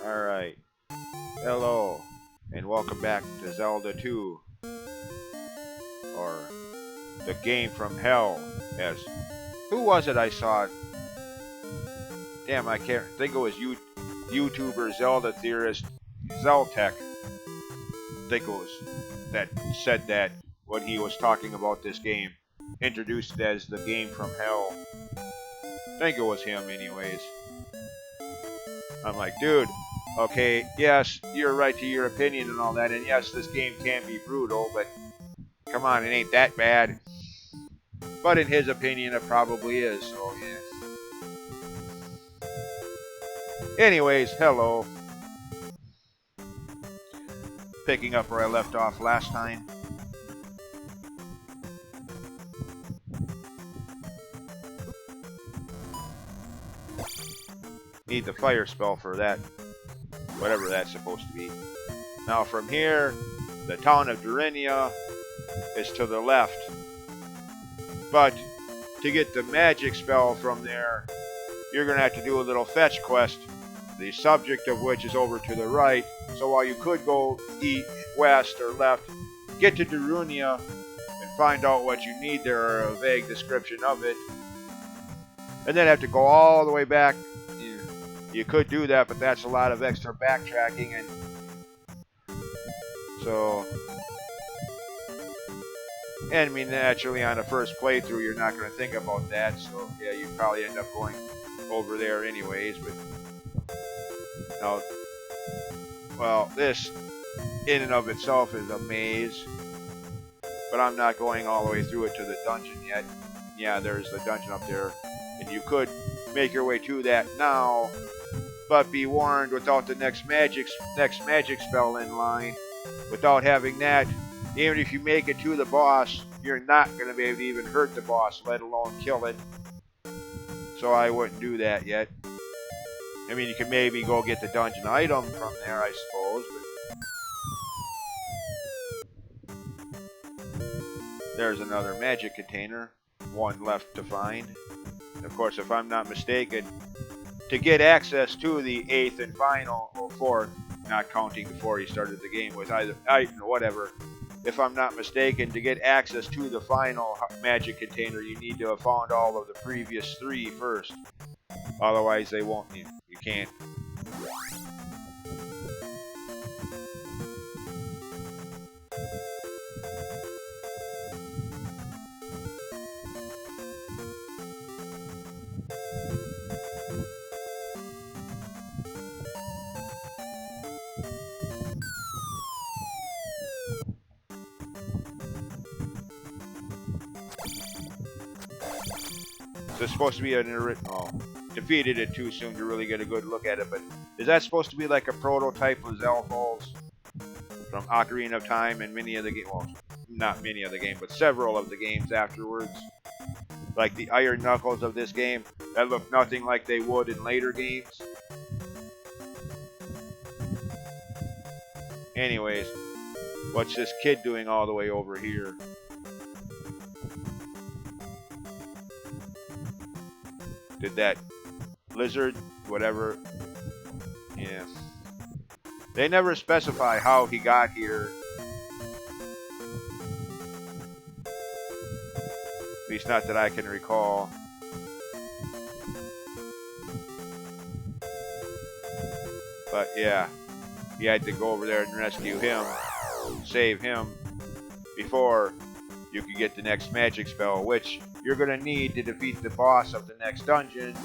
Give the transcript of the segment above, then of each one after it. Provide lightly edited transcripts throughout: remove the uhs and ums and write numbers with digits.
Alright. Hello, and welcome back to Zelda 2, or the game from hell, as... Who was it I saw? Damn, I can't think it was YouTuber Zelda theorist Zeltech. I think it was that said that when he was talking about this game. Introduced it as the game from hell. I think it was him anyways. I'm like, dude, okay, yes, you're right to your opinion and all that, and yes, this game can be brutal, but come on, it ain't that bad. But in his opinion, it probably is, so yeah. Anyways, hello. Picking up where I left off last time. Need the fire spell for that, whatever that's supposed to be. Now from here, the town of Durinia is to the left. But to get the magic spell from there, you're going to have to do a little fetch quest, the subject of which is over to the right. So while you could go east, west, or left, get to Darunia and find out what you need there, or a vague description of it. And then have to go all the way back. You could do that, but that's a lot of extra backtracking, and so... And I mean, naturally, on the first playthrough, you're not going to think about that, so yeah, you probably end up going over there anyways, but... Now, well, this, in and of itself, is a maze, but I'm not going all the way through it to the dungeon yet. Yeah, there's the dungeon up there, and you could make your way to that now, but be warned, without the next magic spell in line, without having that, even if you make it to the boss, you're not going to be able to even hurt the boss, let alone kill it. So I wouldn't do that yet. I mean, you can maybe go get the dungeon item from there, I suppose. But there's another magic container. One left to find. Of course, if I'm not mistaken, to get access to the 8th and final, or 4th, not counting before you started the game with either, whatever. If I'm not mistaken, to get access to the final magic container, you need to have found all of the previous 3 first. Otherwise, they won't. You can't. So it's supposed to be an original. Defeated it too soon to really get a good look at it, but is that supposed to be like a prototype of Zelda's from Ocarina of Time and many of the games? Well, not many of the games, but several of the games afterwards. Like the Iron Knuckles of this game that look nothing like they would in later games. Anyways, what's this kid doing all the way over here? Did that lizard, whatever, yeah. They never specify how he got here. At least not that I can recall. But yeah, you had to go over there and rescue him, save him, before you could get the next magic spell, which you're going to need to defeat the boss of the next dungeon.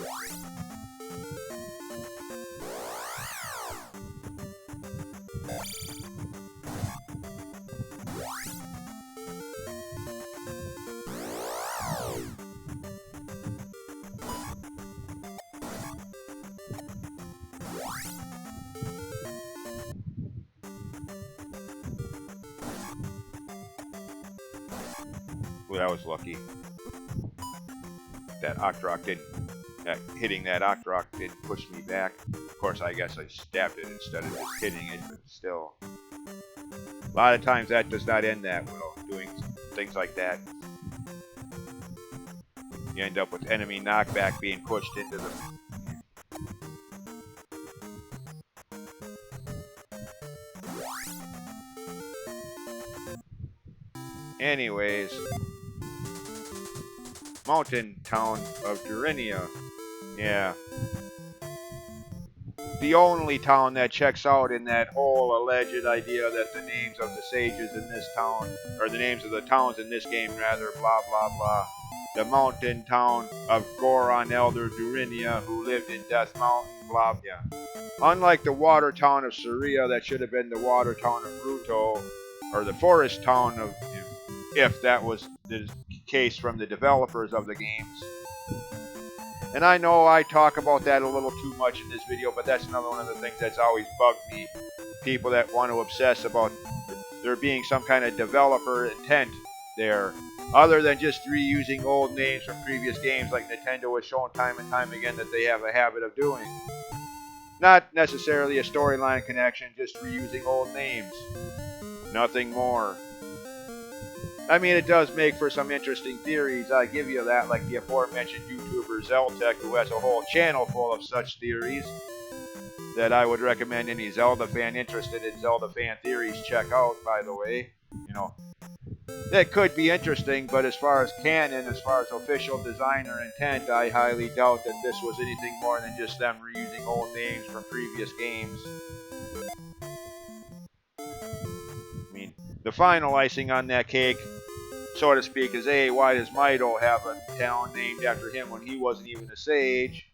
Ooh, that was lucky. That Octorok didn't, hitting that Octorok didn't push me back. Of course, I guess I stabbed it instead of just hitting it, but still. A lot of times that does not end that well, doing things like that. You end up with enemy knockback being pushed into the... Anyways, mountain town of Durinia. Yeah. The only town that checks out in that whole alleged idea that the names of the sages in this town, or the names of the towns in this game rather, blah blah blah. The mountain town of Goron Elder Durinia, who lived in Death Mountain, blah, yeah. Unlike the water town of Saria that should have been the water town of Ruto, or the forest town of, if that was the case from the developers of the games. And I know I talk about that a little too much in this video, but that's another one of the things that's always bugged me. People that want to obsess about there being some kind of developer intent there, other than just reusing old names from previous games like Nintendo has shown time and time again that they have a habit of doing. Not necessarily a storyline connection, just reusing old names. Nothing more. I mean, it does make for some interesting theories, I give you that, like the aforementioned YouTuber Zelda, who has a whole channel full of such theories that I would recommend any Zelda fan interested in Zelda fan theories check out, by the way. You know, that could be interesting, but as far as canon, as far as official design or intent, I highly doubt that this was anything more than just them reusing old names from previous games. I mean, the final icing on that cake, so to speak, is A, why does Mido have a town named after him when he wasn't even a sage?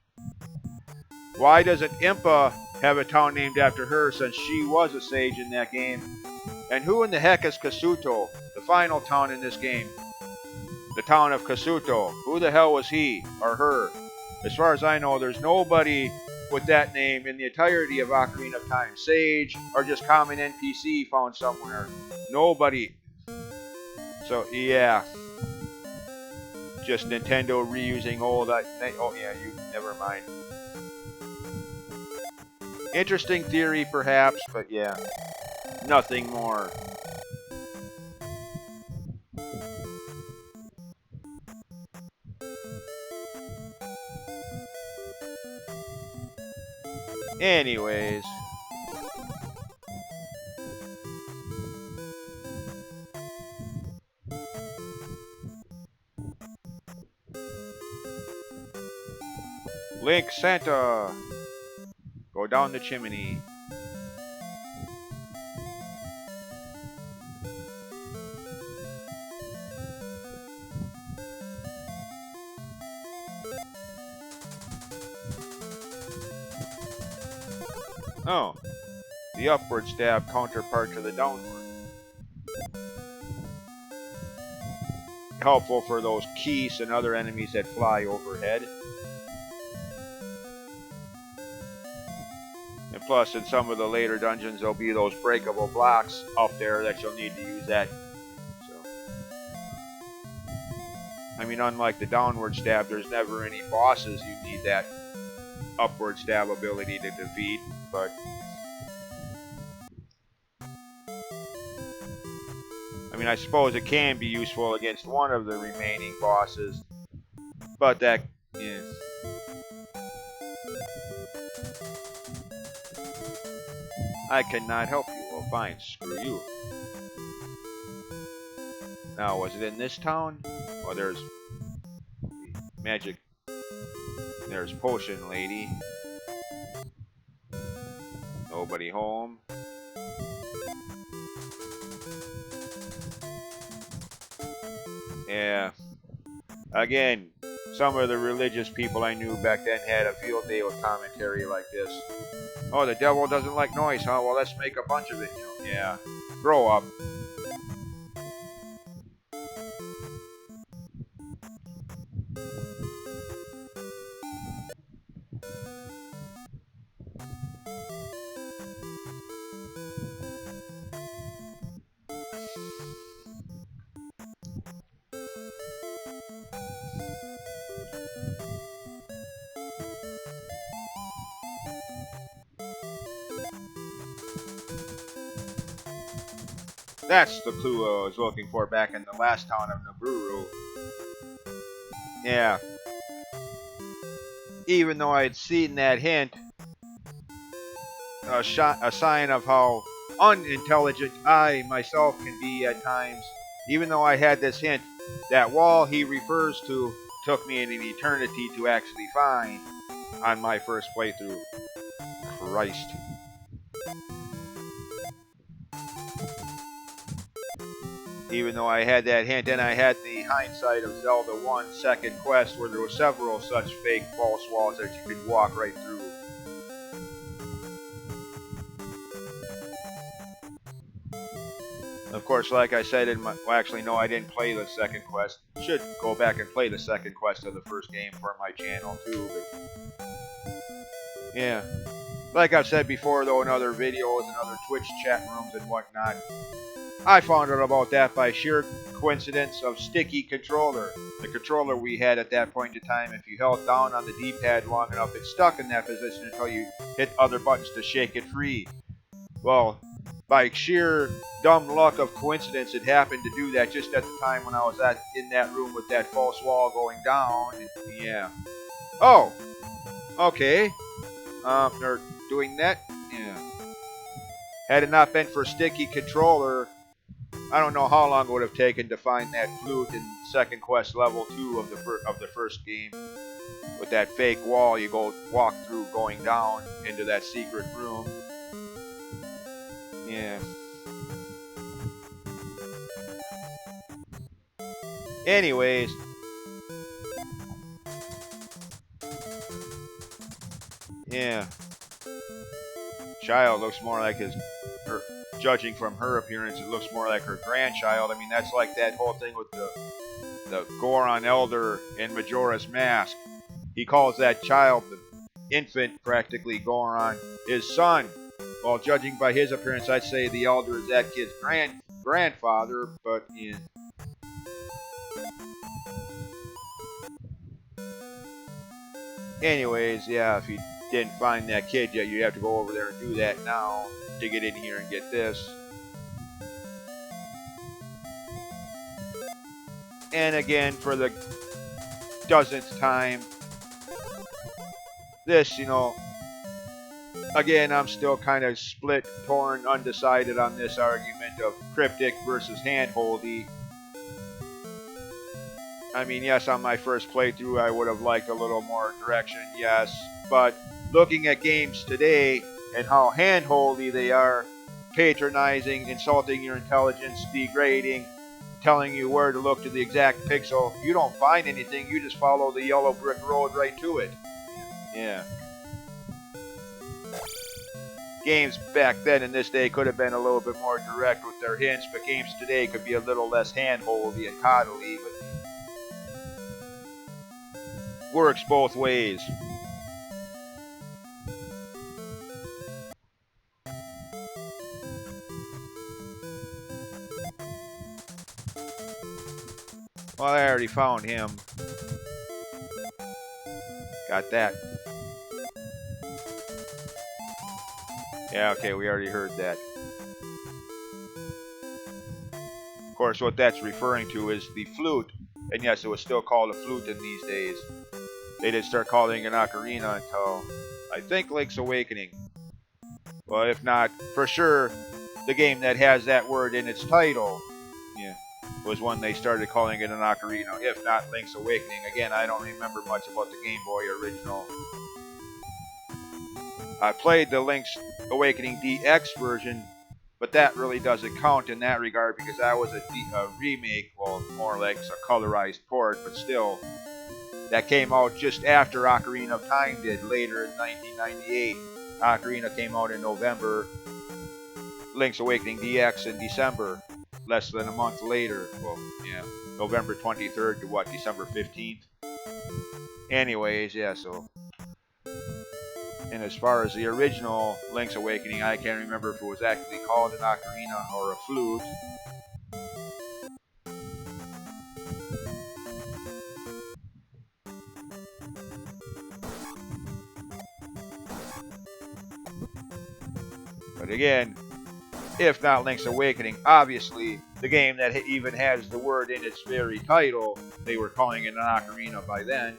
Why doesn't Impa have a town named after her since she was a sage in that game? And who in the heck is Kasuto, the final town in this game? The town of Kasuto. Who the hell was he or her? As far as I know, there's nobody with that name in the entirety of Ocarina of Time. Sage or just common NPC found somewhere. Nobody. So, yeah. Just Nintendo reusing old... oh, yeah, never mind. Interesting theory, perhaps, but yeah. Nothing more. Anyways. Link Santa. Go down the chimney. Oh. The upward stab counterpart to the downward. Helpful for those Keese and other enemies that fly overhead. And plus, in some of the later dungeons, there'll be those breakable blocks up there that you'll need to use that. So, I mean, unlike the downward stab, there's never any bosses you need that upward stab ability to defeat, but... I mean, I suppose it can be useful against one of the remaining bosses, but that is... I cannot help you. Well, fine. Screw you. Now, was it in this town? Well, there's magic. There's potion lady. Nobody home. Yeah. Again, some of the religious people I knew back then had a field day with commentary like this. Oh, the devil doesn't like noise, huh? Well, let's make a bunch of it, you know. Yeah. Grow up. That's the clue I was looking for back in the last town of Naburu. Yeah. Even though I had seen that hint, a sign of how unintelligent I myself can be at times, even though I had this hint, that wall he refers to took me an eternity to actually find on my first playthrough. Christ. Even though I had that hint, and I had the hindsight of Zelda 1 second quest where there were several such fake false walls that you could walk right through. Of course, like I said in my, well, actually no, I didn't play the second quest. Should go back and play the second quest of the first game for my channel too, but yeah. Like I've said before though in other videos and other Twitch chat rooms and whatnot, I found out about that by sheer coincidence of sticky controller. The controller we had at that point in time, if you held down on the D-pad long enough, it stuck in that position until you hit other buttons to shake it free. Well, by sheer dumb luck of coincidence, it happened to do that just at the time when I was in that room with that false wall going down. And, yeah. Oh, okay. They're doing that. Yeah. Had it not been for sticky controller, I don't know how long it would have taken to find that flute in second quest level 2 of the first game. With that fake wall you walk through going down into that secret room. Yeah. Anyways. Yeah. Child looks more like her, judging from her appearance, it looks more like her grandchild. I mean, that's like that whole thing with the Goron Elder in Majora's Mask. He calls that child, the infant, practically Goron, his son. Well, judging by his appearance, I'd say the Elder is that kid's grandfather, but yeah. Anyways, yeah, if you didn't find that kid yet, you have to go over there and do that now to get in here and get this. And again, for the dozenth time, this, again, I'm still kind of split, torn, undecided on this argument of cryptic versus handholdy. I mean, yes, on my first playthrough, I would have liked a little more direction, yes. But looking at games today and how handholdy they are, patronizing, insulting your intelligence, degrading, telling you where to look to the exact pixel, you don't find anything, you just follow the yellow brick road right to it. Yeah. Games back then in this day could have been a little bit more direct with their hints, but games today could be a little less handholdy and coddly, but works both ways. Well, I already found him. Got that. Yeah, okay, we already heard that. Of course, what that's referring to is the flute. And yes, it was still called a flute in these days. They didn't start calling it an ocarina until, I think, Link's Awakening. Well, if not, for sure, the game that has that word in its title, yeah, was when they started calling it an ocarina. If not, Link's Awakening. Again, I don't remember much about the Game Boy original. I played the Link's Awakening DX version, but that really doesn't count in that regard because that was a remake, well, more like a colorized port, but still, that came out just after Ocarina of Time did, later in 1998. Ocarina came out in November, Link's Awakening DX in December, less than a month later. Well, yeah, November 23rd to what, December 15th? Anyways, yeah, so. And as far as the original Link's Awakening, I can't remember if it was actually called an ocarina or a flute. But again, if not Link's Awakening, obviously the game that even has the word in its very title, they were calling it an ocarina by then.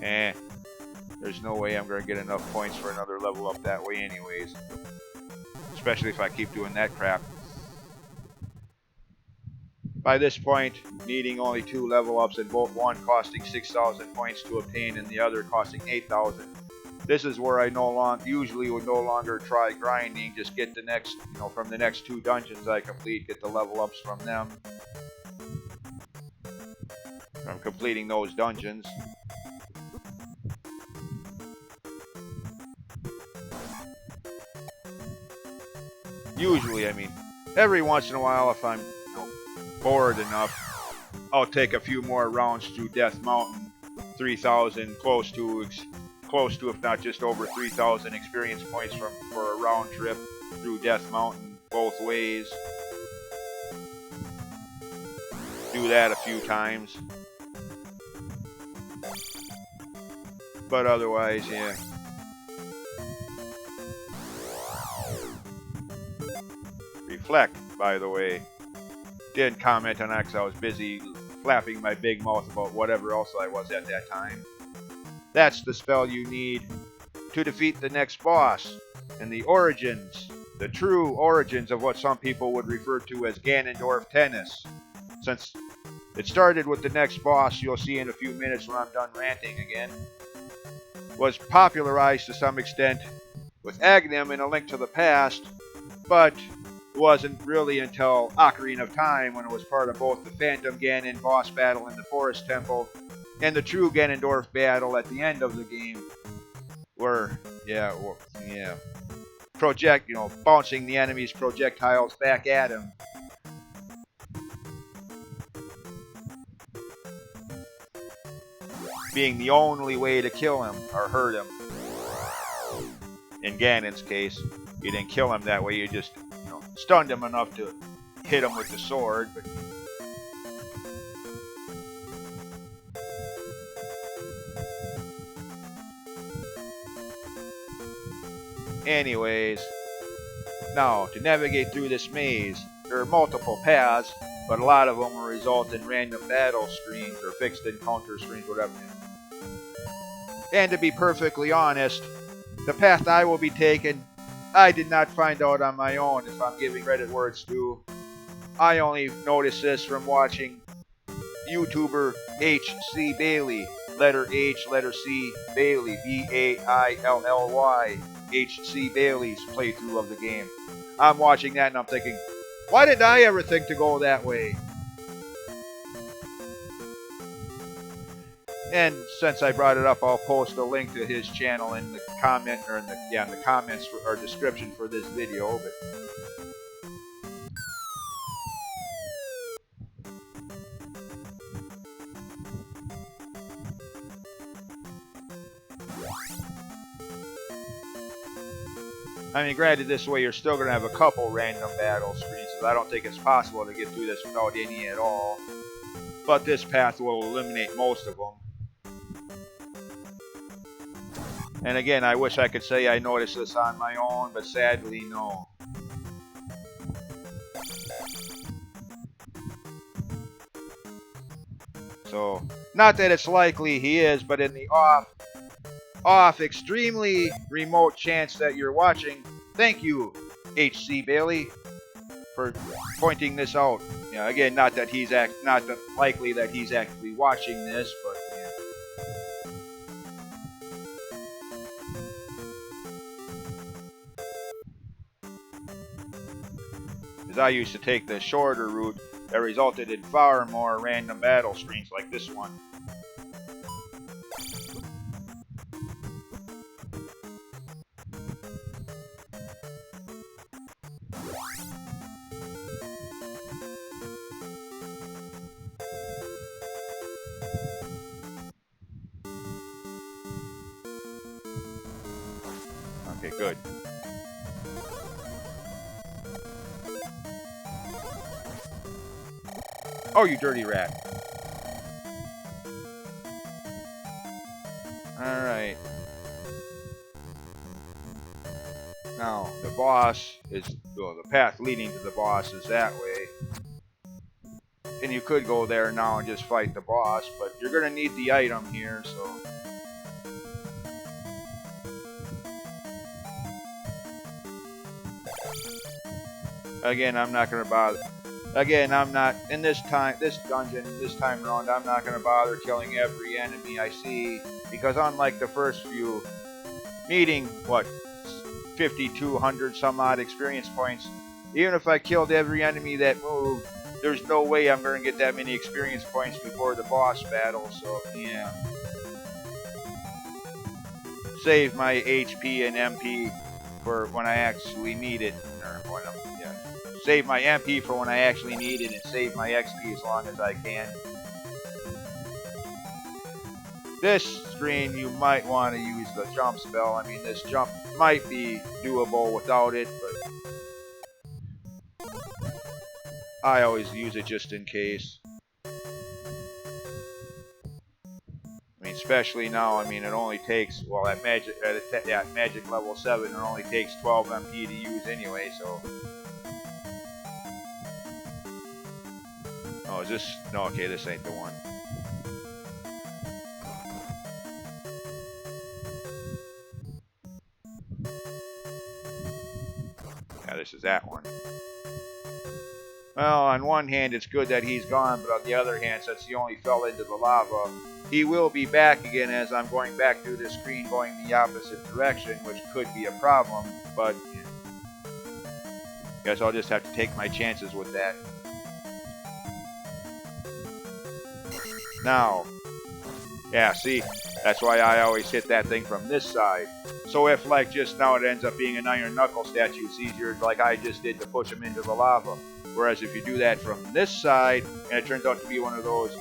Eh, there's no way I'm going to get enough points for another level up that way anyways. Especially if I keep doing that crap. By this point, needing only 2 level ups and both one costing 6,000 points to obtain and the other costing 8,000. This is where I usually would no longer try grinding, just get the next, from the next 2 dungeons I complete, get the level ups from them. From completing those dungeons. Usually, I mean, every once in a while if I'm bored enough, I'll take a few more rounds through Death Mountain. 3,000, close to if not just over 3,000 experience points for a round trip through Death Mountain both ways. Do that a few times. But otherwise, yeah. Reflect, by the way. Didn't comment on that because I was busy flapping my big mouth about whatever else I was at that time. That's the spell you need to defeat the next boss. And the origins, the true origins of what some people would refer to as Ganondorf tennis. Since it started with the next boss you'll see in a few minutes when I'm done ranting again, was popularized to some extent with Agnem in A Link to the Past, but it wasn't really until Ocarina of Time when it was part of both the Phantom Ganon boss battle in the Forest Temple and the true Ganondorf battle at the end of the game, where, bouncing the enemy's projectiles back at him. Being the only way to kill him or hurt him. In Ganon's case, you didn't kill him that way, you just stunned him enough to hit him with the sword. But anyways, now to navigate through this maze, there are multiple paths, but a lot of them will result in random battle screens or fixed encounter screens, whatever. And to be perfectly honest, the path I will be taking, I did not find out on my own, if I'm giving credit where it's due. I only noticed this from watching YouTuber H.C. Bailey, letter H, letter C, Bailey, B-A-I-L-L-Y, H.C. Bailey's playthrough of the game. I'm watching that and I'm thinking, why didn't I ever think to go that way? And since I brought it up, I'll post a link to his channel in the comment or in the comments or description for this video. But I mean, granted, this way you're still going to have a couple random battle screens, so I don't think it's possible to get through this without any at all. But this path will eliminate most of them. And again, I wish I could say I noticed this on my own, but sadly, no. So, not that it's likely he is, but in the extremely remote chance that you're watching, thank you, H.C. Bailey, for pointing this out. Yeah, again, not that likely that he's actually watching this, but yeah. Because I used to take the shorter route that resulted in far more random battle screens like this one. Okay, good. Oh, you dirty rat. Alright. Now, the boss is, well, the path leading to the boss is that way. And you could go there now and just fight the boss, but you're going to need the item here, so Again, I'm not gonna bother. Again, I'm not in this dungeon, this time around. I'm not gonna bother killing every enemy I see because unlike the first few, needing what 5,200 some odd experience points, even if I killed every enemy that moved, there's no way I'm gonna get that many experience points before the boss battle. So yeah, save my HP and MP for when I actually need it, or when I'm, yeah. Save my MP for when I actually need it, and save my XP as long as I can. This screen, you might want to use the jump spell. I mean, this jump might be doable without it, but I always use it just in case. I mean, especially now, I mean, it only takes, well, at magic level 7, it only takes 12 MP to use anyway, so. Oh, is this, no, okay, this ain't the one. Yeah, this is that one. Well, on one hand, it's good that he's gone, but on the other hand, since he only fell into the lava, he will be back again as I'm going back through the screen going the opposite direction, which could be a problem, but guess I'll just have to take my chances with that. Now, yeah, see, that's why I always hit that thing from this side. So if, like, just now it ends up being an iron knuckle statue, it's easier, like I just did, to push him into the lava. Whereas if you do that from this side, and it turns out to be one of those,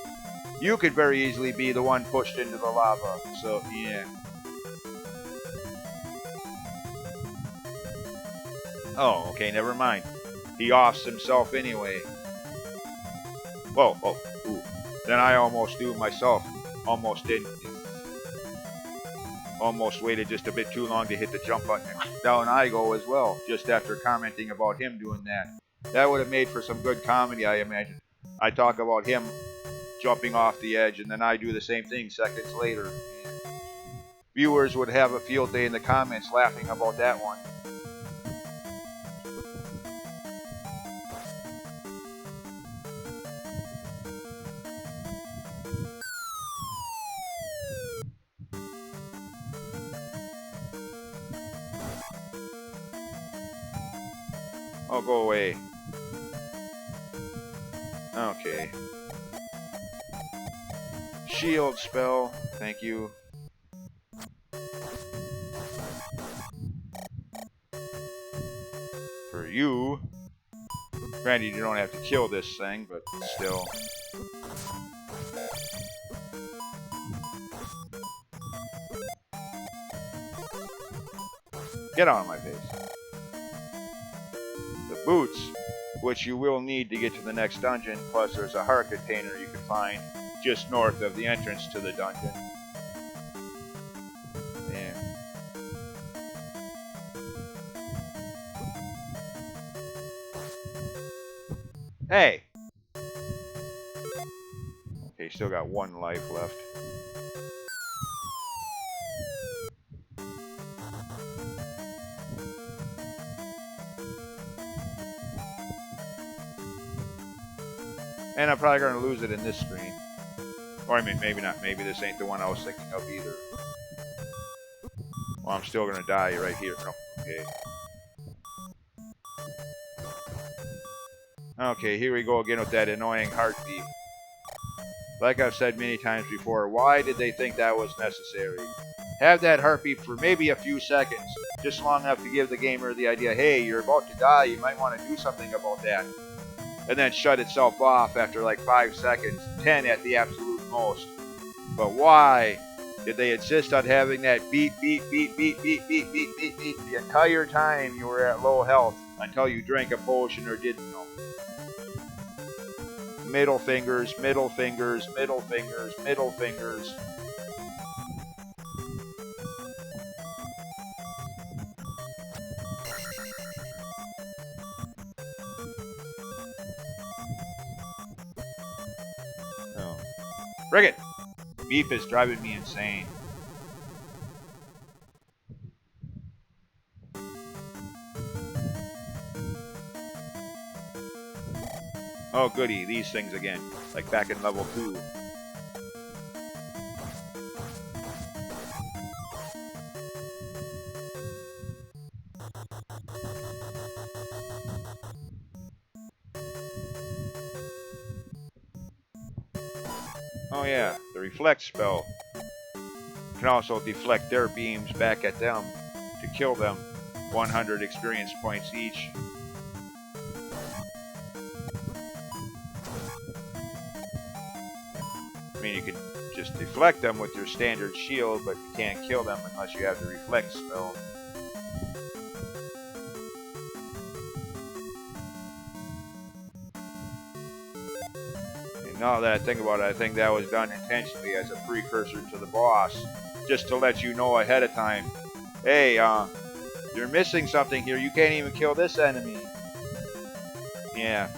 you could very easily be the one pushed into the lava. So, yeah. Oh, okay, never mind. He offs himself anyway. Whoa, oh, ooh. Then I almost do myself. Almost didn't. Almost waited just a bit too long to hit the jump button. Down I go as well, just after commenting about him doing that. That would have made for some good comedy, I imagine. I talk about him jumping off the edge, and then I do the same thing seconds later. Viewers would have a field day in the comments laughing about that one. Oh, go away. Okay. Shield spell. Thank you. For you. Granted, you don't have to kill this thing, but still. Get on my face. The boots, which you will need to get to the next dungeon, plus there's a heart container you can find just north of the entrance to the dungeon. Yeah. Hey! Okay, still got one life left. And I'm probably going to lose it in this screen. Or I mean, maybe not. Maybe this ain't the one I was thinking of either. Well, I'm still going to die right here. No. Okay. Okay, here we go again with that annoying heartbeat. Like I've said many times before, why did they think that was necessary? Have that heartbeat for maybe a few seconds, just long enough to give the gamer the idea, hey, you're about to die, you might want to do something about that. And then shut itself off after like 5 seconds, 10 at the absolute most. But why did they insist on having that beep, beep, beep, beep, beep, beep, beep, beep, beep the entire time you were at low health until you drank a potion or didn't know? Middle fingers, middle fingers, middle fingers, middle fingers. Oh. Bring it! Beep is driving me insane. Oh goody, these things again. Like back in level 2. Oh yeah, the reflect spell can also deflect their beams back at them to kill them. 100 experience points each. I mean, you can just deflect them with your standard shield, but you can't kill them unless you have the reflect spell. And now that I think about it, I think that was done intentionally as a precursor to the boss, just to let you know ahead of time, hey, you're missing something here. You can't even kill this enemy. Yeah.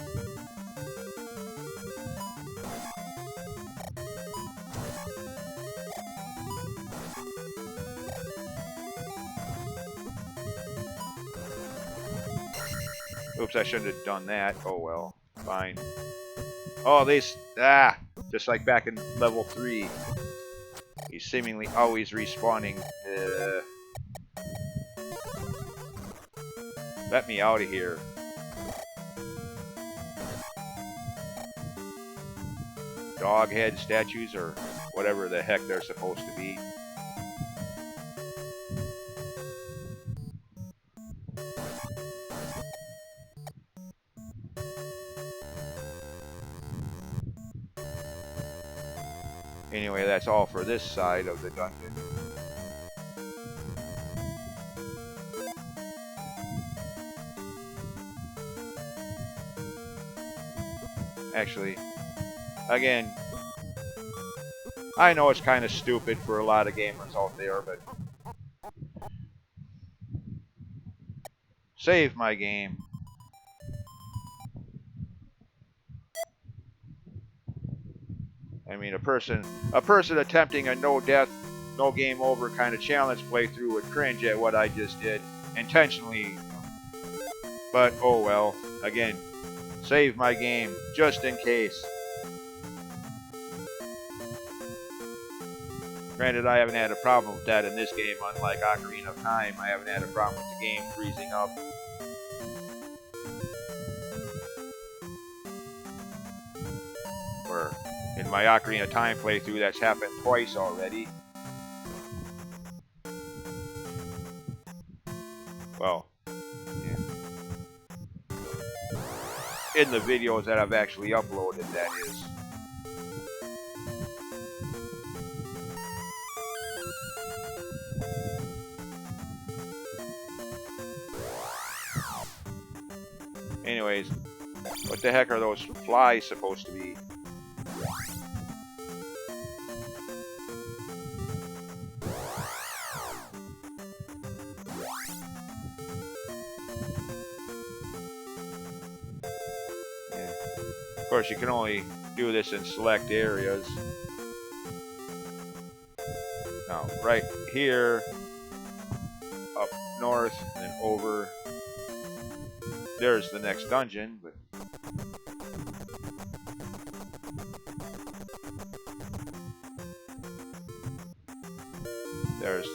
Oops, I shouldn't have done that. Oh well, fine. Oh, just like back in level 3. He's seemingly always respawning. Let me out of here. Dog head statues or whatever the heck they're supposed to be. Anyway, that's all for this side of the dungeon. Actually, again, I know it's kind of stupid for a lot of gamers out there, but save my game. I mean, a person attempting a no death, no game over kind of challenge playthrough would cringe at what I just did intentionally. But oh well. Again, save my game just in case. Granted, I haven't had a problem with that in this game, unlike Ocarina of Time. I haven't had a problem with the game freezing up. Or in my Ocarina of Time playthrough, that's happened twice already. Well, yeah. In the videos that I've actually uploaded, that is. Anyways, what the heck are those flies supposed to be? Yeah. Of course, you can only do this in select areas. Now, right here, up north, and then over. There's the next dungeon, but there's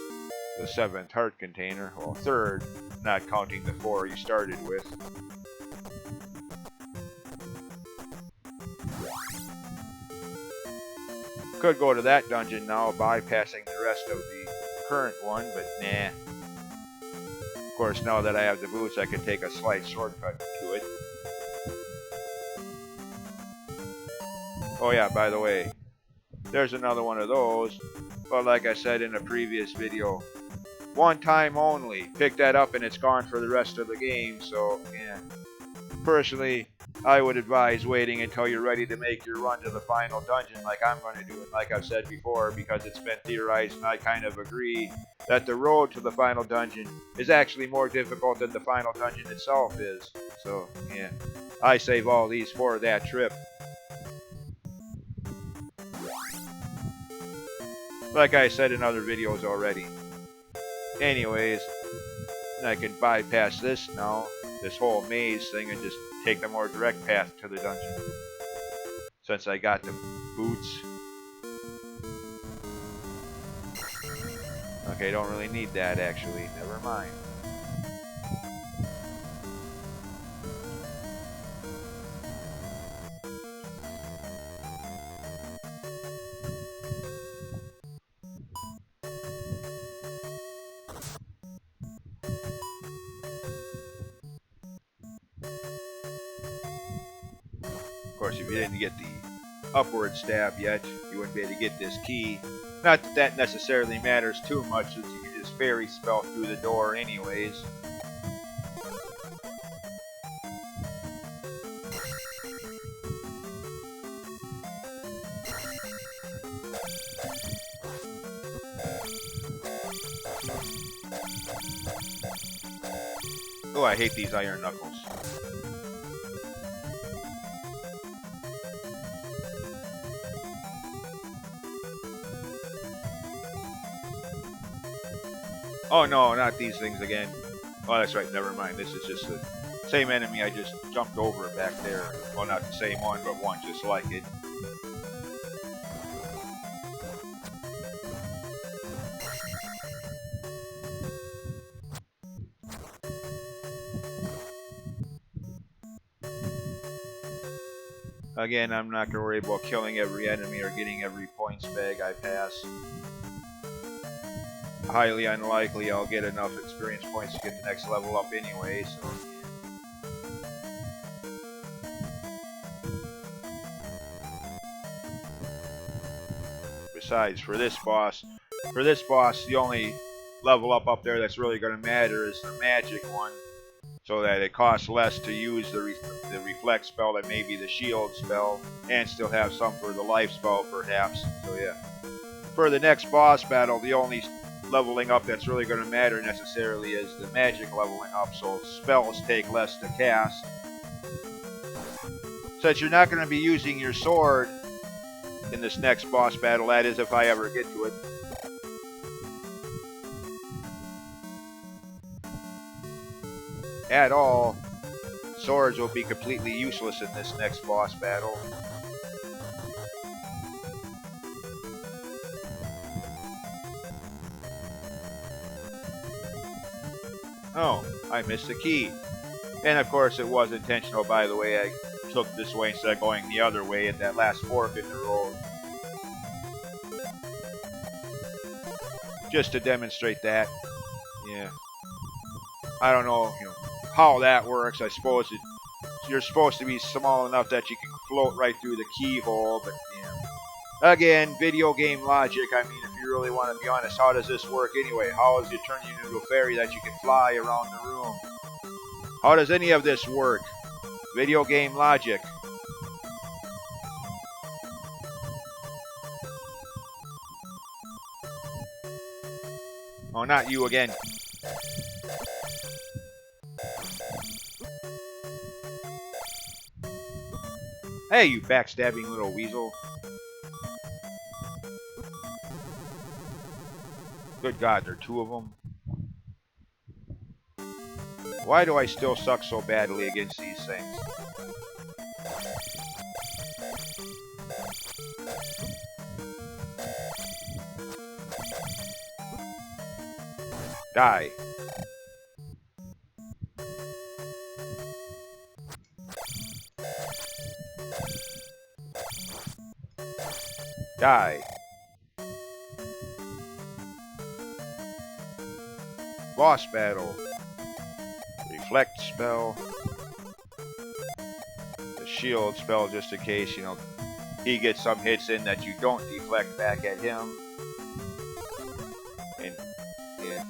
the 7th heart container, well, 3rd, not counting the 4 you started with. Could go to that dungeon now, bypassing the rest of the current one, but nah. Of course, now that I have the boots, I can take a slight shortcut to it. Oh yeah, by the way, there's another one of those, but like I said in a previous video, one time only. Pick that up and it's gone for the rest of the game, so yeah. Personally, I would advise waiting until you're ready to make your run to the final dungeon like I'm going to do, and like I've said before, because it's been theorized and I kind of agree, that the road to the final dungeon is actually more difficult than the final dungeon itself is. So, yeah, I save all these for that trip. Like I said in other videos already. Anyways, I can bypass this now. this whole maze thing and just take the more direct path to the dungeon. Since I got the boots. Okay, don't really need that actually. Never mind. Of course, if you didn't get the upward stab yet, you wouldn't be able to get this key. Not that that necessarily matters too much, since you can just fairy spell through the door anyways. Oh, I hate these iron knuckles. Oh no, not these things again. Oh, that's right, never mind. This is just the same enemy I just jumped over back there. Well, not the same one, but one just like it. Again, I'm not going to worry about killing every enemy or getting every points bag I pass. Highly unlikely I'll get enough experience points to get the next level up anyway, so... Besides, for this boss, the only level up there that's really going to matter is the magic one, so that it costs less to use the reflect spell than maybe the shield spell, and still have some for the life spell perhaps, so yeah. For the next boss battle, the only leveling up that's really going to matter necessarily is the magic leveling up, so spells take less to cast. Since you're not going to be using your sword in this next boss battle, that is if I ever get to it. At all, swords will be completely useless in this next boss battle. Oh, I missed the key. And of course it was intentional, by the way. I took this way instead of going the other way at that last fork in the road. Just to demonstrate that. Yeah. I don't know, how that works. I suppose you're supposed to be small enough that you can float right through the keyhole, but yeah. Again, video game logic. I mean, if you really want to be honest, how does this work anyway? How does it turn you into a fairy that you can fly around the room? How does any of this work? Video game logic. Oh, not you again. Hey, you backstabbing little weasel. Good God, there are two of them. Why do I still suck so badly against these things? Die. Die. Boss battle. Reflect spell. The shield spell, just in case, he gets some hits in that you don't deflect back at him. And, yeah.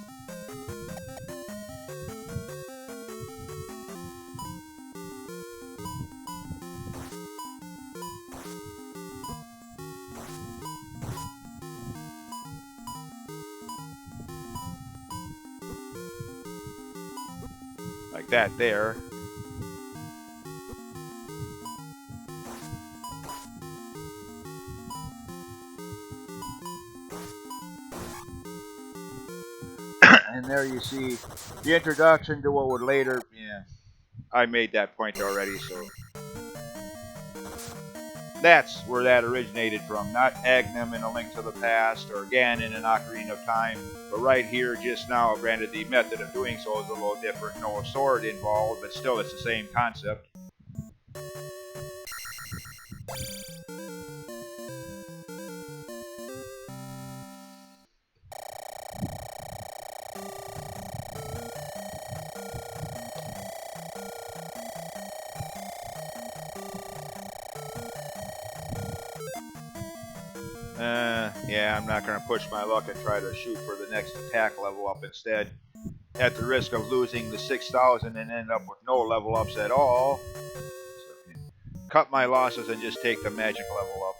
Like that there. And there you see the introduction to what would later, I made that point already, so that's where that originated from. Not Agnem in A Link to the Past or Ganon in Ocarina of Time, but right here just now. Granted, the method of doing so is a little different. No sword involved, but still it's the same concept. Yeah, I'm not going to push my luck and try to shoot for the next attack level up instead. At the risk of losing the 6,000 and end up with no level ups at all. So, cut my losses and just take the magic level up.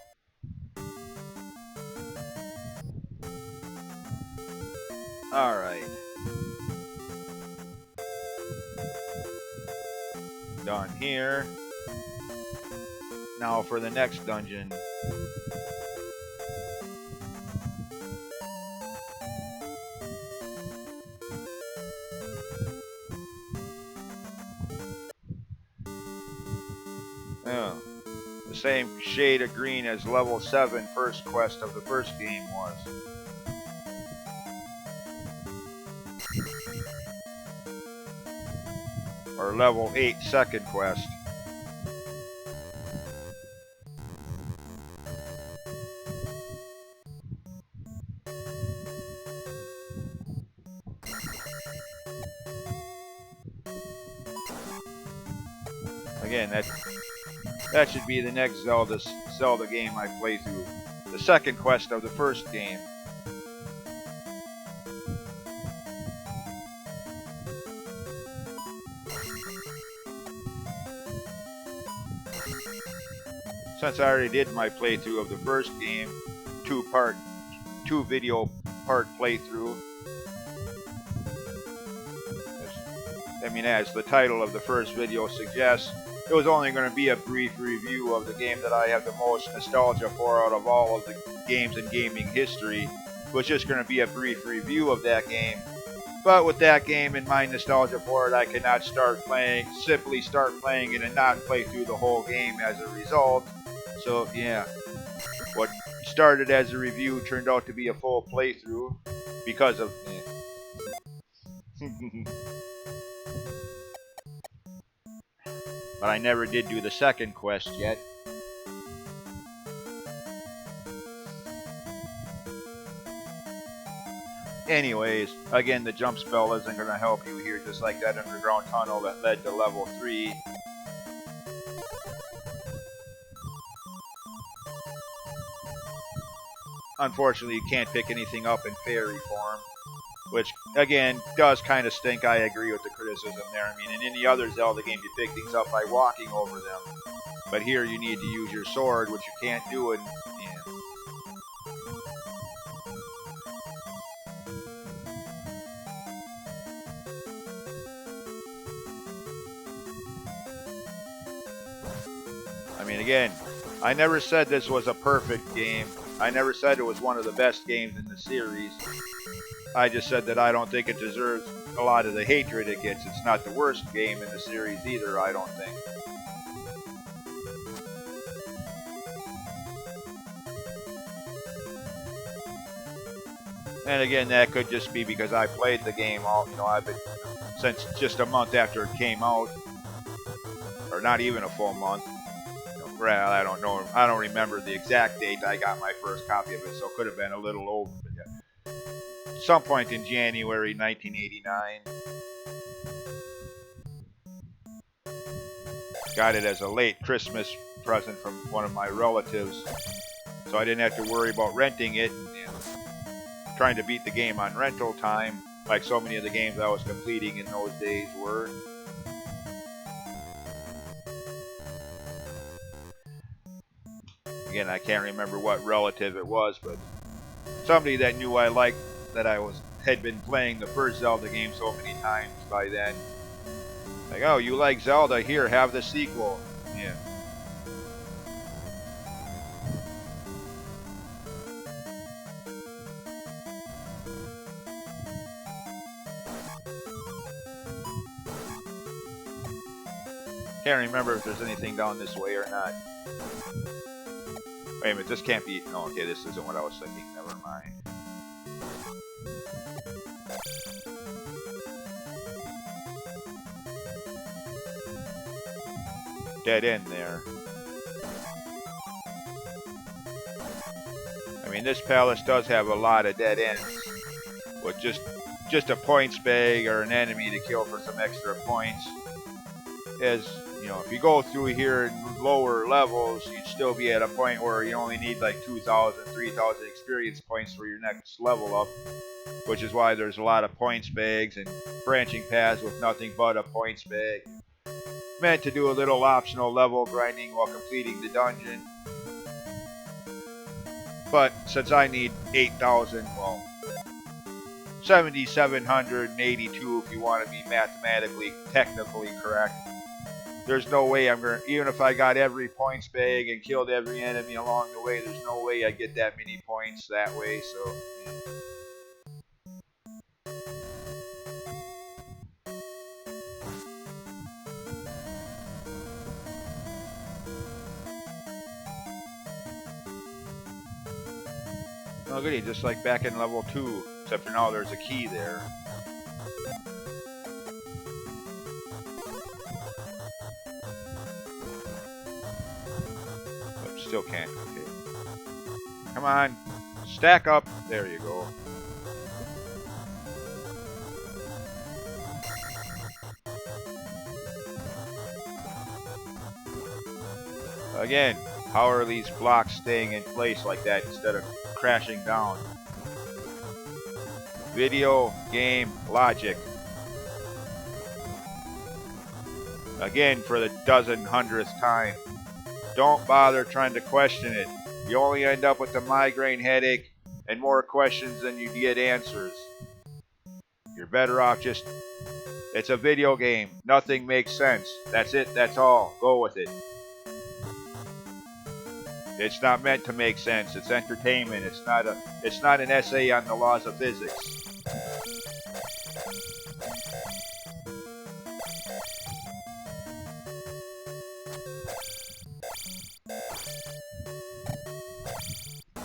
Alright. Done here. Now for the next dungeon. Oh, the same shade of green as level 7 first quest of the first game was. Or level 8 second quest. Again, that should be the next Zelda game I play through. The second quest of the first game. Since I already did my playthrough of the first game, two video part playthrough. I mean, as the title of the first video suggests, it was only going to be a brief review of the game that I have the most nostalgia for out of all of the games in gaming history. It was just going to be a brief review of that game. But with that game and my nostalgia for it, I cannot simply start playing it and not play through the whole game as a result. So yeah, what started as a review turned out to be a full playthrough because of But I never did do the second quest yet. Anyways, again, the jump spell isn't going to help you here, just like that underground tunnel that led to level 3. Unfortunately, you can't pick anything up in fairy form, which, again, does kind of stink. I agree with the criticism there. I mean, in any other Zelda game, you pick things up by walking over them. But here you need to use your sword, which you can't do in... Yeah. I mean, again, I never said this was a perfect game. I never said it was one of the best games in the series. I just said that I don't think it deserves a lot of the hatred it gets. It's not the worst game in the series either, I don't think. And again, that could just be because I played the game I've been since just a month after it came out, or not even a full month. I don't know. I don't remember the exact date I got my first copy of it, so it could have been a little old. But yeah. Some point in January 1989. Got it as a late Christmas present from one of my relatives, so I didn't have to worry about renting it and trying to beat the game on rental time, like so many of the games I was completing in those days were. Again, I can't remember what relative it was, but somebody that knew I liked, that had been playing the first Zelda game so many times by then. Like, oh, you like Zelda? Here, have the sequel. Yeah. Can't remember if there's anything down this way or not. Wait a minute, this can't be... No, okay, this isn't what I was thinking. Never mind. Dead end there. I mean, this palace does have a lot of dead ends. With just a points bag or an enemy to kill for some extra points. As, you know, if you go through here in lower levels, you'd still be at a point where you only need like 2,000, 3,000 experience points for your next level up. Which is why there's a lot of points bags and branching paths with nothing but a points bag. Meant to do a little optional level grinding while completing the dungeon. But since I need 8,000, well, 7,782 if you want to be mathematically, technically correct. There's no way I'm going to, even if I got every points bag and killed every enemy along the way, there's no way I'd get that many points that way, so... Oh goody, just like back in level 2, except for now there's a key there. But still can't, okay. Come on, stack up, there you go. Again, how are these blocks staying in place like that instead of crashing down? Video game logic. Again, for the 1,000th time. Don't bother trying to question it. You only end up with a migraine headache and more questions than you get answers. You're better off just... It's a video game. Nothing makes sense. That's it. That's all. Go with it. It's not meant to make sense. It's entertainment. It's not an essay on the laws of physics.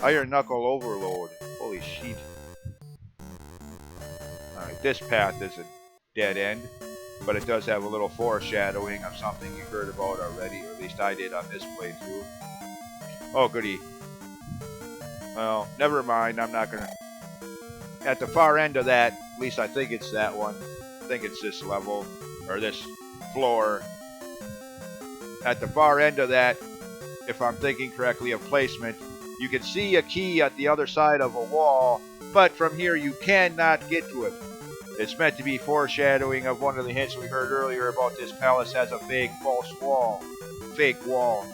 Iron Knuckle Overload. Holy shit. Alright, this path is a dead end, but it does have a little foreshadowing of something you heard about already, or at least I did on this playthrough. Oh, goody. Well, never mind. I'm not gonna... At the far end of that, at least I think it's that one. I think it's this level, or this floor. At the far end of that, if I'm thinking correctly of placement, you can see a key at the other side of a wall, but from here you cannot get to it. It's meant to be foreshadowing of one of the hints we heard earlier about this palace has a fake false wall. Fake wall.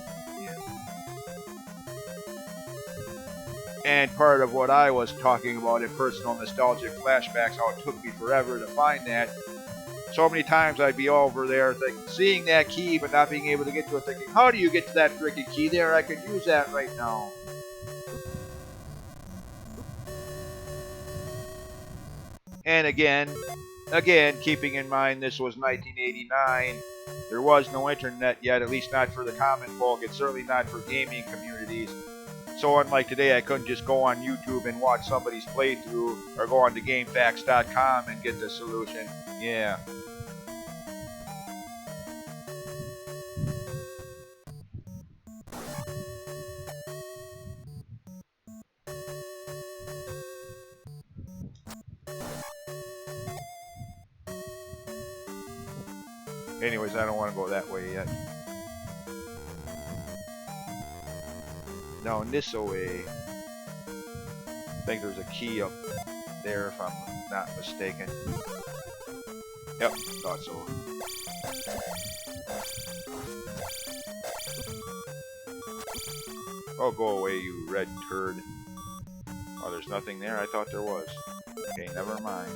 And part of what I was talking about in personal nostalgic flashbacks, how it took me forever to find that. So many times I'd be over there seeing that key but not being able to get to it, thinking, how do you get to that freaking key there? I could use that right now. And again, keeping in mind this was 1989, there was no internet yet, at least not for the common folk, and certainly not for gaming communities. So unlike today, I couldn't just go on YouTube and watch somebody's playthrough, or go on to GameFAQs.com and get the solution. Yeah. Anyways, I don't want to go that way yet. Down this way. I think there's a key up there if I'm not mistaken. Yep, thought so. Oh, go away, you red turd. Oh, there's nothing there? I thought there was. Okay, never mind.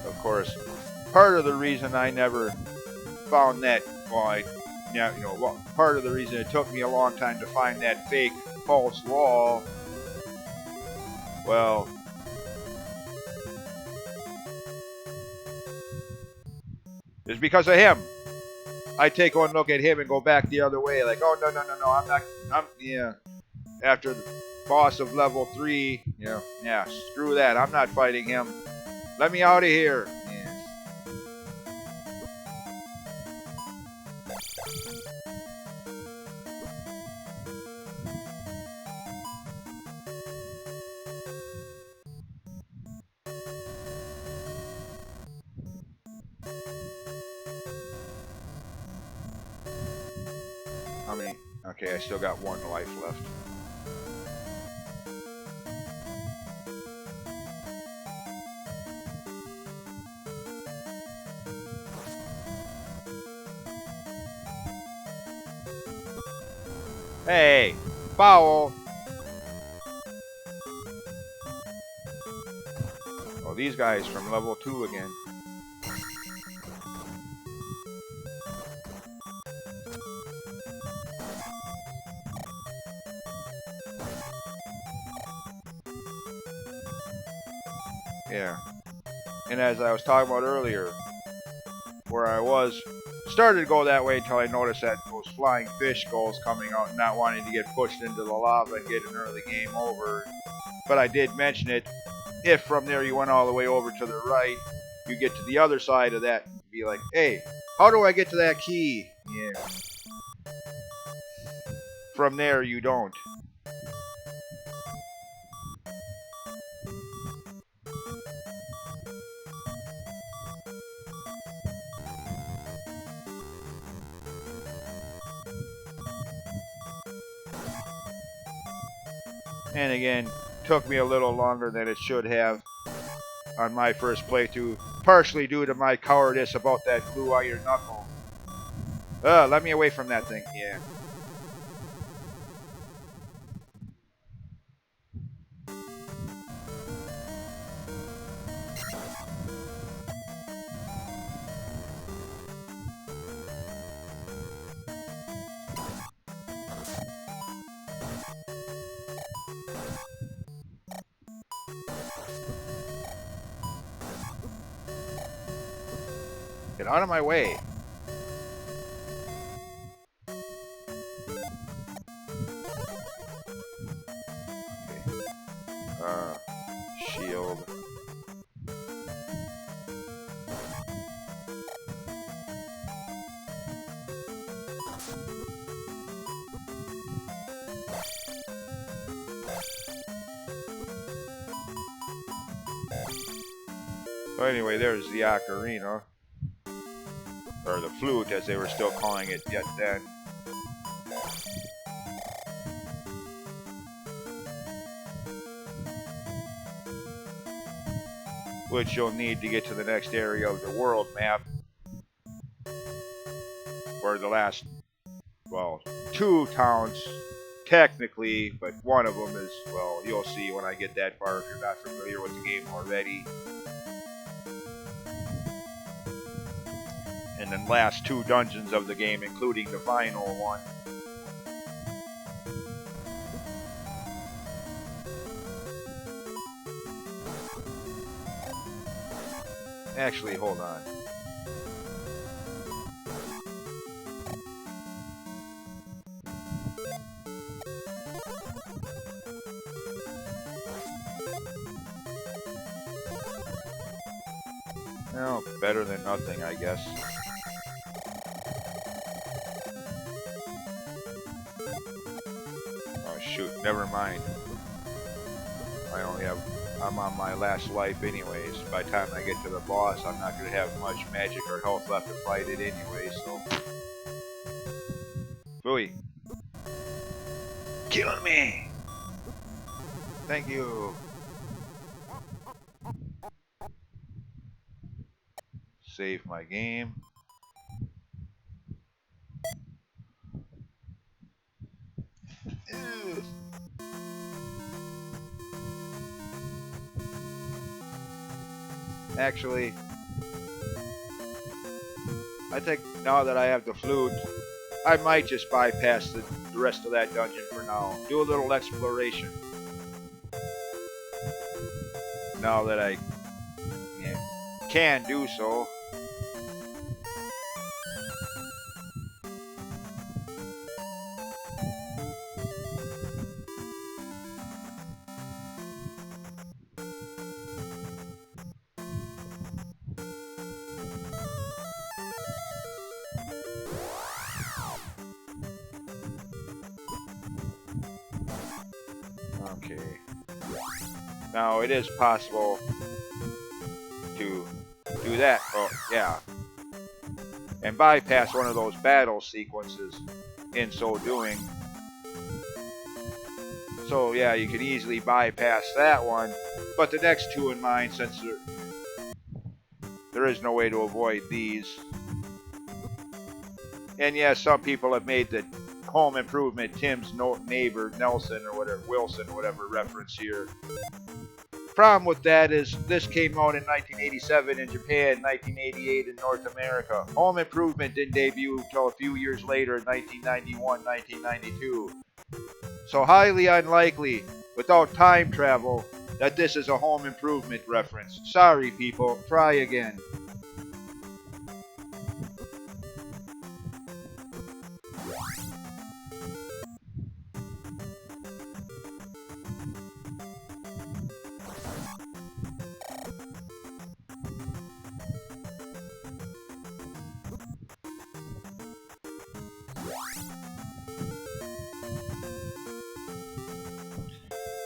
Of course, part of the reason I never found that, part of the reason it took me a long time to find that fake false wall Well, it's because of him. I take one look at him and go back the other way, like, oh, no, I'm not, yeah. After the boss of level 3, yeah, screw that, I'm not fighting him. Let me out of here. Yeah. How many? Okay, I still got 1 life left. Hey, foul! Oh, these guys from level 2 again. Yeah. And as I was talking about earlier, where I was, started to go that way until I noticed that those flying fish skulls coming out and not wanting to get pushed into the lava and get an early game over. But I did mention it. If from there you went all the way over to the right, you get to the other side of that and be like, hey, how do I get to that key? Yeah. From there you don't. And again, took me a little longer than it should have on my first playthrough, partially due to my cowardice about that blue iron knuckle. Let me away from that thing. Yeah. Get out of my way. Okay. Shield. Well, anyway, there's the ocarina. Or the flute, as they were still calling it yet then. Which you'll need to get to the next area of the world map. Or the last, well, 2 towns, technically, but one of them is, well, you'll see when I get that far if you're not familiar with the game already. And the last 2 dungeons of the game, including the final one. Actually, hold on. Well, better than nothing, I guess. Oh shoot, never mind. I'm on my last life anyways. By the time I get to the boss, I'm not going to have much magic or health left to fight it anyway, so... Phooey. Kill me! Thank you. Save my game. Ew. Actually, I think now that I have the flute, I might just bypass the rest of that dungeon for now. Do a little exploration. now that I can do so. Okay. Now it is possible to do that. Oh, yeah. And bypass one of those battle sequences in so doing. So yeah, you can easily bypass that one. But the next two in mind, since there is no way to avoid these. And yeah, some people have made the Home Improvement Tim's neighbor Nelson or whatever, Wilson, whatever reference here. Problem with that is this came out in 1987 in Japan, 1988 in North America. Home Improvement didn't debut until a few years later in 1991, 1992. So highly unlikely, without time travel, that this is a Home Improvement reference. Sorry people, try again.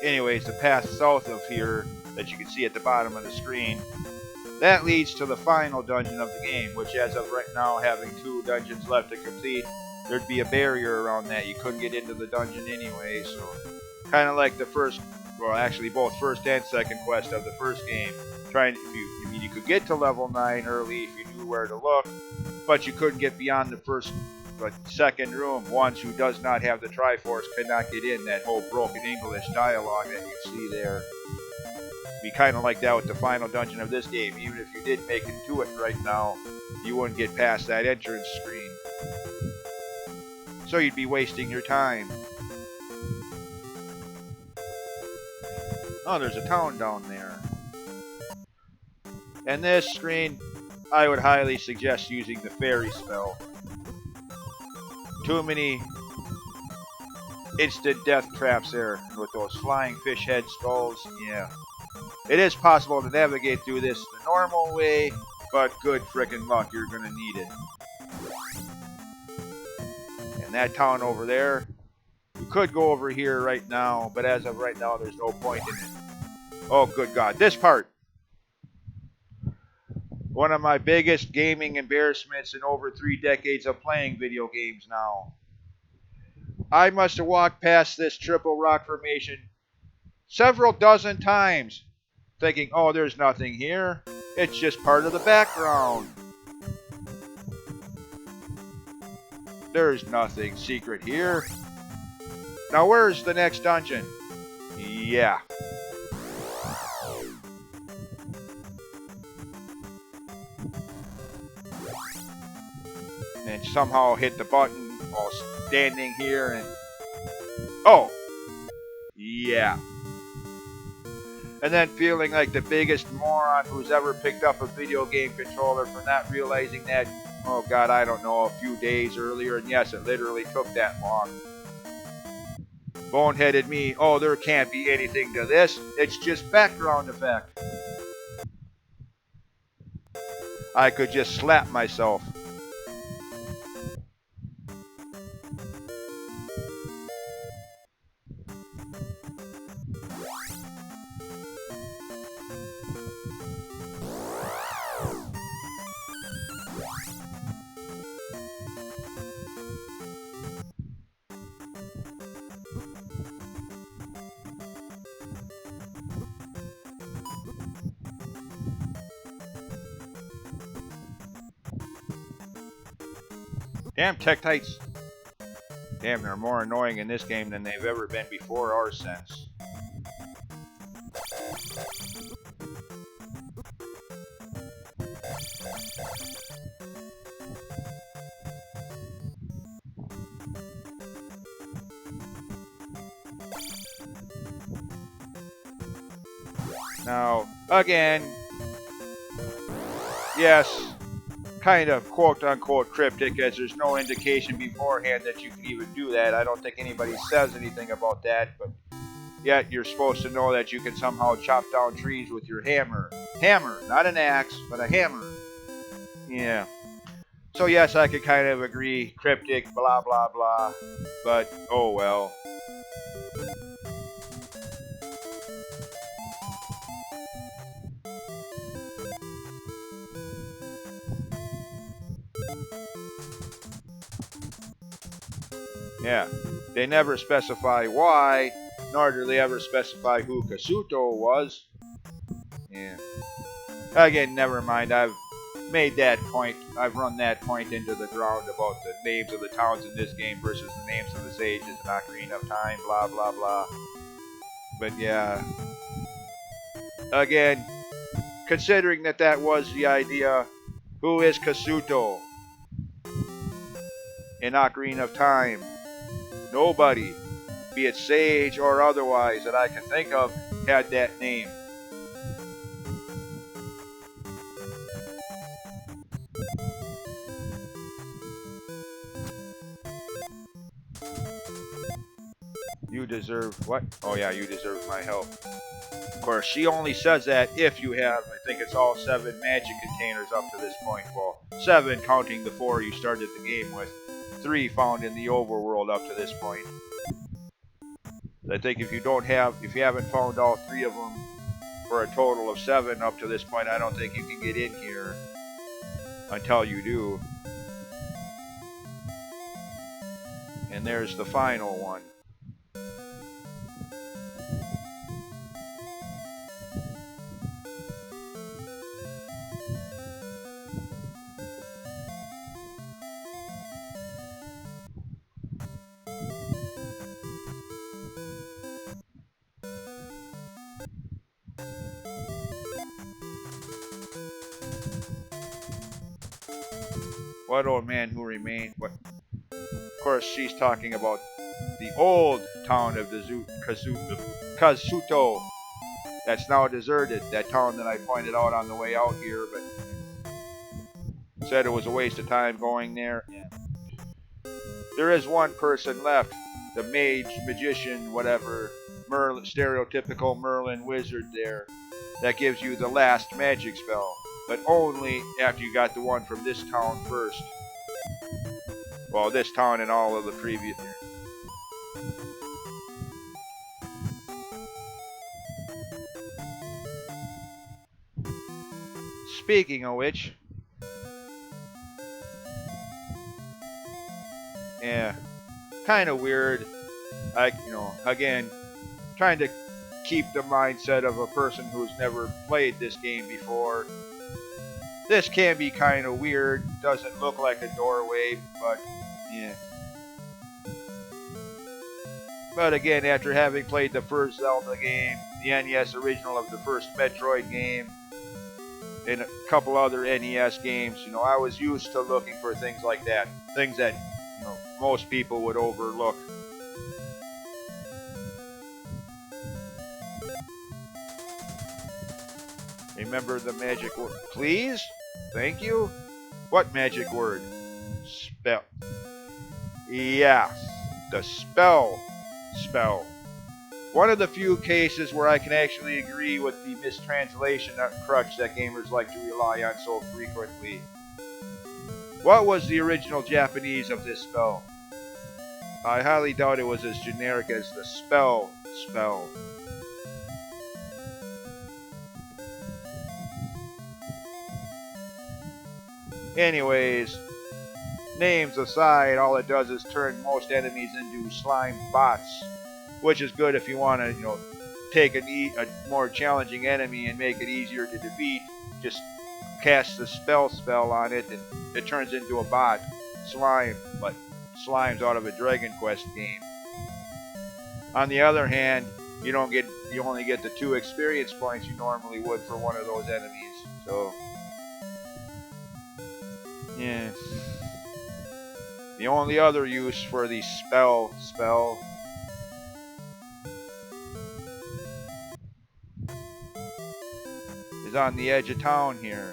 Anyways, the path south of here that you can see at the bottom of the screen, that leads to the final dungeon of the game, which as of right now, having 2 dungeons left to complete, there'd be a barrier around that. You couldn't get into the dungeon anyway, so kind of like the first, well actually both first and second quest of the first game. You could get to level 9 early if you knew where to look, but you couldn't get beyond the first second room. Ones who does not have the Triforce cannot get in. That whole broken English dialogue that you see there. Be kind of like that with the final dungeon of this game. Even if you did make it to it right now, you wouldn't get past that entrance screen. So you'd be wasting your time. Oh, there's a town down there. And this screen, I would highly suggest using the fairy spell. Too many instant death traps there with those flying fish head skulls. Yeah. It is possible to navigate through this the normal way, but good frickin' luck, you're gonna need it. And that town over there, you could go over here right now, but as of right now, there's no point in it. Oh, good God. This part. One of my biggest gaming embarrassments in over 3 decades of playing video games now. I must have walked past this triple rock formation several dozen times, thinking, oh, there's nothing here. It's just part of the background. There's nothing secret here. Now, where's the next dungeon? Yeah. And somehow hit the button while standing here and... Oh! Yeah. And then feeling like the biggest moron who's ever picked up a video game controller for not realizing that, oh God, I don't know, a few days earlier. And yes, it literally took that long. Boneheaded me, oh, there can't be anything to this. It's just background effect. I could just slap myself. Damn Tektites. Damn, they're more annoying in this game than they've ever been before or since. Now, again, yes, kind of quote-unquote cryptic, as there's no indication beforehand that you can even do that. I don't think anybody says anything about that, but yet you're supposed to know that you can somehow chop down trees with your hammer. Hammer, not an axe, but a hammer. Yeah. So yes, I could kind of agree, cryptic, blah, blah, blah, but oh well. Yeah. They never specify why, nor do they ever specify who Kasuto was. Yeah. Again, never mind. I've made that point. I've run that point into the ground about the names of the towns in this game versus the names of the sages in Ocarina of Time, blah, blah, blah. But yeah. Again, considering that that was the idea, who is Kasuto in Ocarina of Time? Nobody, be it sage or otherwise, that I can think of, had that name. You deserve what? Oh yeah, you deserve my help. Of course, she only says that if you have, I think it's all 7 magic containers up to this point. Well, 7 counting the 4 you started the game with. 3 found in the overworld up to this point. I think if you haven't found all 3 of them for a total of 7 up to this point, I don't think you can get in here until you do. And there's the final one. What old man who remained? What? Of course, she's talking about the old town of the Kazuto. That's now deserted. That town that I pointed out on the way out here, but said it was a waste of time going there. Yeah. There is one person left, the mage, magician, whatever, Merlin, stereotypical Merlin wizard there, that gives you the last magic spell, but only after you got the one from this town first. Well, this town and all of the previous. Speaking of which, yeah, kind of weird. Again, trying to keep the mindset of a person who's never played this game before. This can be kind of weird. Doesn't look like a doorway, but yeah. But again, after having played the first Zelda game, the NES original of the first Metroid game, and a couple other NES games, I was used to looking for things like that. Things that, most people would overlook. Remember the magic word. Please? Thank you? What magic word? Spell. Yeah, the spell. One of the few cases where I can actually agree with the mistranslation crutch that gamers like to rely on so frequently. What was the original Japanese of this spell? I highly doubt it was as generic as the spell. Anyways, names aside, all it does is turn most enemies into slime bots, which is good if you want to, take a more challenging enemy and make it easier to defeat. Just cast the spell on it, and it turns into a bot. Slime, but slime's out of a Dragon Quest game. On the other hand, you only get the 2 experience points you normally would for one of those enemies. So, yeah. The only other use for the spell is on the edge of town here.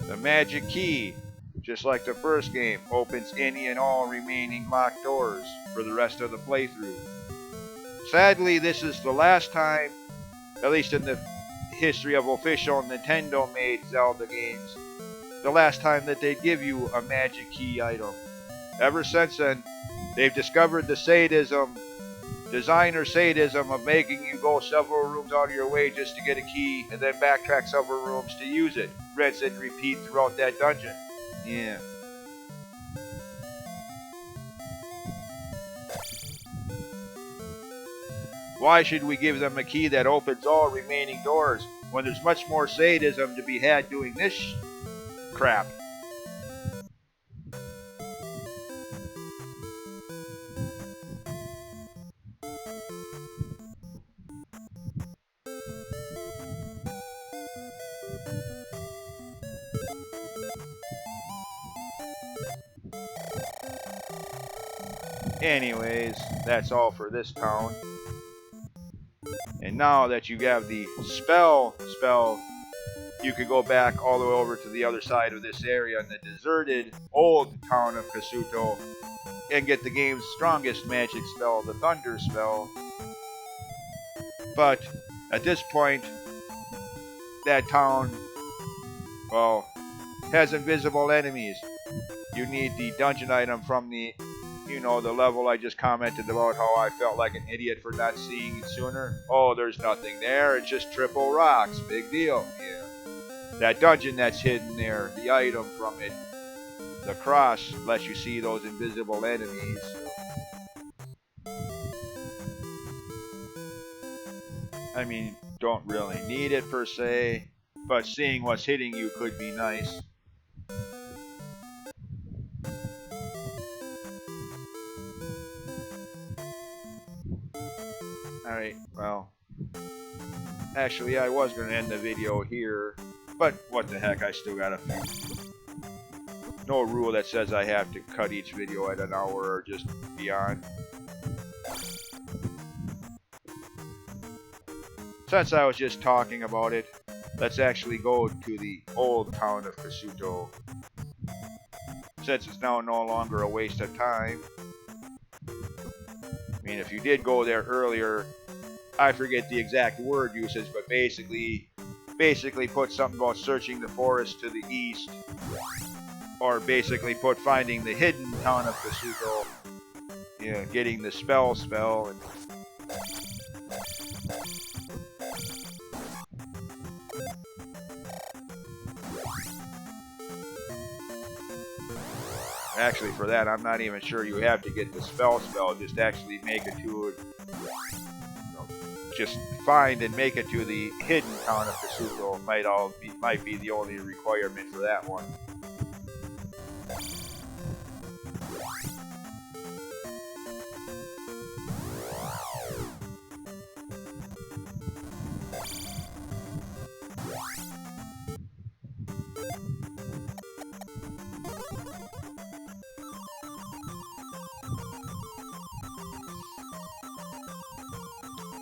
The magic key, just like the first game, opens any and all remaining locked doors for the rest of the playthrough. Sadly, this is the last time, at least in the history of official Nintendo-made Zelda games, the last time that they'd give you a magic key item. Ever since then, they've discovered the designer sadism of making you go several rooms out of your way just to get a key and then backtrack several rooms to use it. Rinse and repeat throughout that dungeon. Yeah. Why should we give them a key that opens all remaining doors when there's much more sadism to be had doing this crap? Anyways, that's all for this town. And now that you have the spell, you could go back all the way over to the other side of this area in the deserted old town of Kasuto and get the game's strongest magic spell, the Thunder spell. But at this point, that town, well, has invisible enemies. You need the dungeon item from the level I just commented about how I felt like an idiot for not seeing it sooner. Oh, there's nothing there. It's just triple rocks. Big deal. Yeah. That dungeon that's hidden there, the item from it, the cross lets you see those invisible enemies. I mean, don't really need it per se, but seeing what's hitting you could be nice. Alright, well, actually I was going to end the video here, but what the heck, I still got no rule that says I have to cut each video at an hour or just beyond. Since I was just talking about it, let's actually go to the old town of Kasuto. Since it's now no longer a waste of time. I mean, if you did go there earlier, I forget the exact word usage, but basically put something about searching the forest to the east, or basically put finding the hidden town of Kasuto, getting the spell, and actually, for that, I'm not even sure you have to get the spell. Just actually make it to it. Just find and make it to the hidden town of Kasuto might be the only requirement for that one.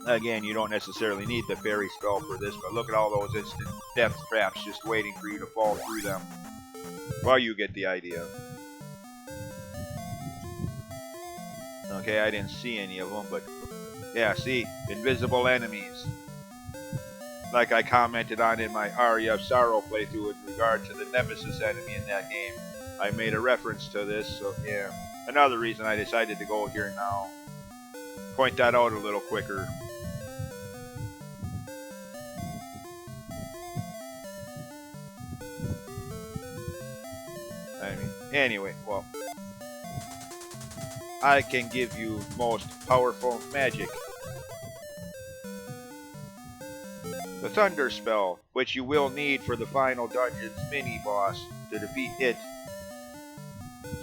Again, you don't necessarily need the fairy spell for this, but look at all those instant death traps just waiting for you to fall through them. Well, you get the idea. Okay, I didn't see any of them, but yeah, see, invisible enemies. Like I commented on in my Aria of Sorrow playthrough in regard to the Nemesis enemy in that game. I made a reference to this, so yeah. Another reason I decided to go here now. Point that out a little quicker. Anyway, well, I can give you most powerful magic. The Thunder spell, which you will need for the final dungeon's mini-boss to defeat it.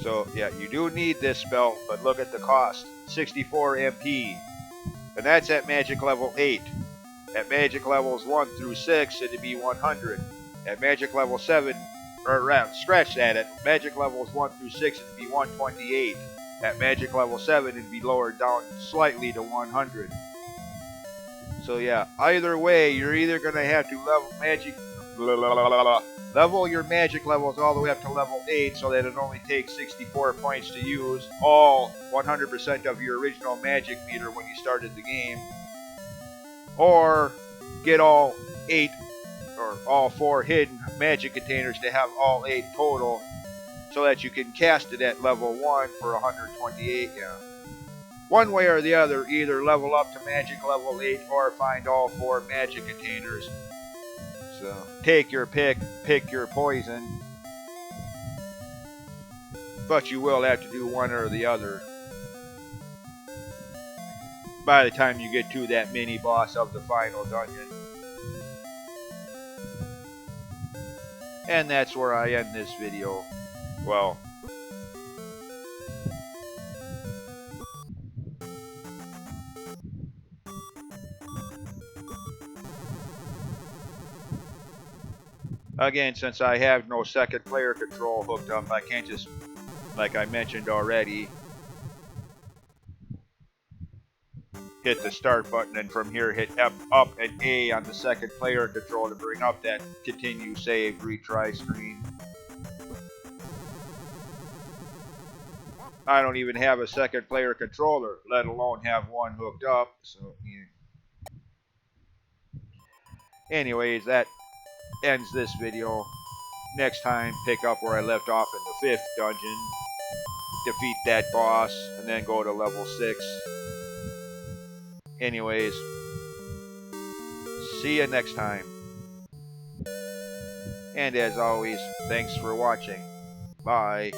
So, yeah, you do need this spell, but look at the cost. 64 MP. And that's at magic level 8. At magic levels 1 through 6, it'd be 100. At magic level 7, or scratch that, at magic levels 1 through 6, it'd be 128. At magic level 7, it'd be lowered down slightly to 100. So yeah, either way, you're either going to have to level your magic levels all the way up to level 8 so that it only takes 64 points to use all 100% of your original magic meter when you started the game, or get all 8 or all 4 hidden magic containers to have all 8 total so that you can cast it at level 1 for 128. Yeah. One way or the other, either level up to magic level 8 or find all 4 magic containers. So take your pick, pick your poison. But you will have to do one or the other by the time you get to that mini boss of the final dungeon. And that's where I end this video. Well, again, since I have no second player control hooked up, I can't just, like I mentioned already, hit the start button and from here hit up and A on the second player control to bring up that continue save retry screen. I don't even have a second player controller, let alone have one hooked up. So, yeah. Anyways, that ends this video. Next time, pick up where I left off in the 5th dungeon, defeat that boss, and then go to level 6. Anyways, see you next time. And as always, thanks for watching. Bye.